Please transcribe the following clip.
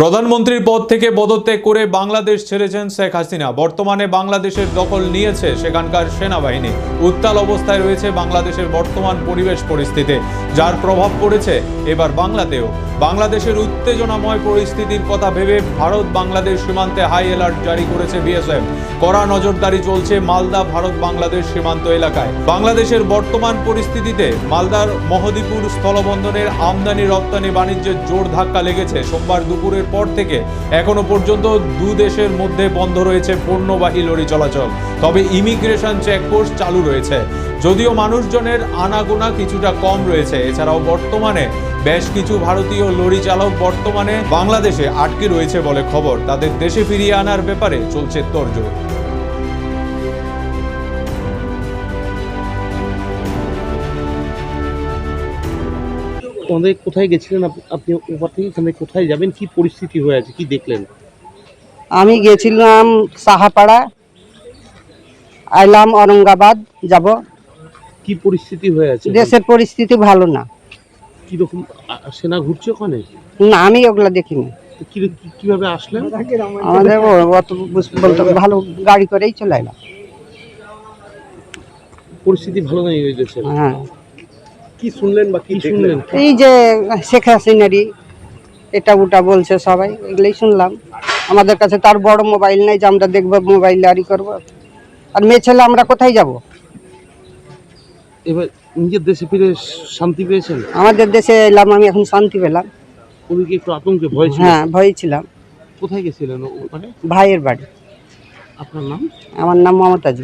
প্রধানমন্ত্রীর পদ থেকে পদত্যাগ করে বাংলাদেশ ছেড়েছেন শেখ হাসিনা। বর্তমানে বাংলাদেশের দখল নিয়েছে সেখানকার সেনাবাহিনী। উত্তাল অবস্থায় রয়েছে বাংলাদেশের বর্তমান পরিবেশ পরিস্থিতি, যার প্রভাব পড়েছে এবার বাংলাতেও। বাংলাদেশের উত্তেজনাময় পরিস্থিতির কথা ভেবে ভারত বাংলাদেশ সীমান্তে হাই অ্যালার্ট জারি করেছে বিএসএফ। কড়া নজরদারি চলছে মালদা ভারত বাংলাদেশ সীমান্ত এলাকায়। বাংলাদেশের বর্তমান পরিস্থিতিতে মালদার মহদীপুর স্থলবন্দরের আমদানি রপ্তানি বাণিজ্যের জোর ধাক্কা লেগেছে। সোমবার দুপুরের পর থেকে এখনো পর্যন্ত দু দেশের মধ্যে বন্ধ রয়েছে পণ্যবাহী লরি চলাচল। তবে ইমিগ্রেশন চেকপোস্ট চালু রয়েছে, যদিও মানুষজনের আনাগোনা কিছুটা কম রয়েছে। এছাড়াও বর্তমানে বেশ কিছু ভারতীয় লরি চালক বর্তমানে বাংলাদেশে আটকে রয়েছে বলে খবর। তাদের দেশে ফিরিয়ে আনার ব্যাপারে চলছে তোড়জোড়। কোথায় গেছিলেন আপনি? ওপর থেকে এখানে কোথায় যাবেন? কি পরিস্থিতি হয়ে আছে, কি দেখলেন? আমি গেছিলাম সাহাপাড়া, আইলাম औरंगाबाद যাব। কি পরিস্থিতি হয়ে আছে? দেশের পরিস্থিতি ভালো না। কিরকম সেনা ঘুরছে ওখানে? না, আমি ওগুলা দেখিনি। তো কিভাবে আসলেন? আমাদের অত বলতে ভালো গাড়ি করেই চলে এলাম। পরিস্থিতি ভালো নেই ওই দেশের। হ্যাঁ, কি শুনলেন বা কি শুনলেন? এই যে শেখ হাসিনারই এটা ওটা বলছে সবাই, এগুলোই শুনলাম। আমাদের কাছে তার বড় মোবাইল নেই যে আমরা দেখবো, মোবাইল আরই করবো। আর মেয়ে ছেলে আমরা কোথায় যাব? এবার নিজের দেশে ফিরে শান্তি পেয়েছেন? আমাদের দেশে এলাম, আমি এখন শান্তি পেলাম। ওদিকে একটু আতঙ্কে ভয় ছিল? হ্যাঁ, ভয় ছিলাম। কোথায় গেছিলেন ওখানে? ভাইয়ের বাড়ি। আপনার নাম? আমার নাম মমতাজ।